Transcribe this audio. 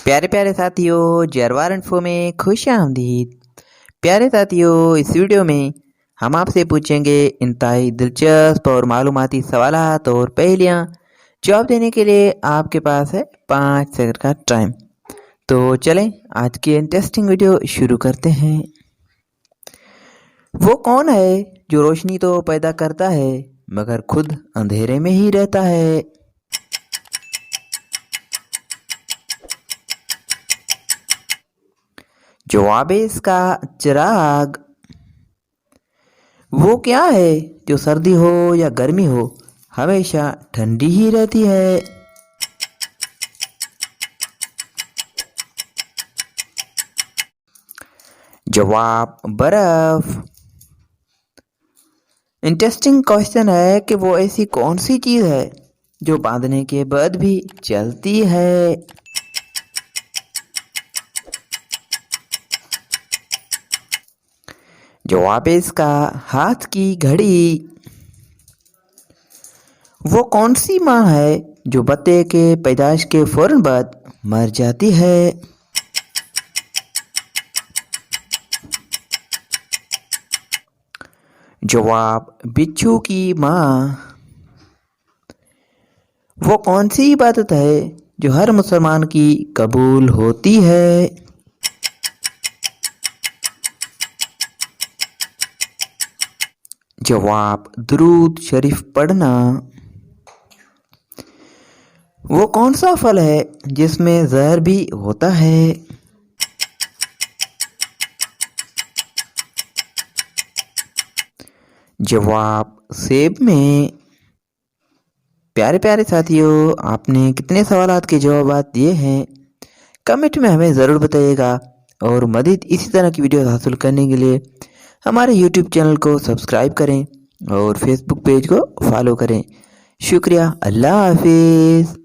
प्यारे प्यारे साथियों, जरवार इन्फो में खुश आमदीद। प्यारे साथियों, इस वीडियो में हम आपसे पूछेंगे इंतहाई दिलचस्प और मालूमाती सवालात और पहेलियाँ। जवाब देने के लिए आपके पास है 5 सेकंड का टाइम। तो चलें आज की इंटरेस्टिंग वीडियो शुरू करते हैं। वो कौन है जो रोशनी तो पैदा करता है मगर खुद अंधेरे में ही रहता है? जवाब है इसका चिराग। वो क्या है जो सर्दी हो या गर्मी हो हमेशा ठंडी ही रहती है? जवाब बर्फ। इंटरेस्टिंग क्वेश्चन है कि वो ऐसी कौन सी चीज है जो बांधने के बाद भी चलती है? जवाब है इसका हाथ की घड़ी। वो कौन सी माँ है जो बच्चे के पैदाइश के फौरन बाद मर जाती है? जवाब बिच्छू की माँ। वो कौन सी इबादत है जो हर मुसलमान की कबूल होती है? जवाब दुरूद शरीफ पढ़ना। वो कौन सा फल है जिसमें जहर भी होता है? जवाब सेब में। प्यारे प्यारे साथियों, आपने कितने सवालात के जवाब दिए हैं कमेंट में हमें ज़रूर बताइएगा। और मज़ीद इसी तरह की वीडियो हासिल करने के लिए हमारे यूट्यूब चैनल को सब्सक्राइब करें और फेसबुक पेज को फॉलो करें। शुक्रिया। अल्लाह हाफिज़।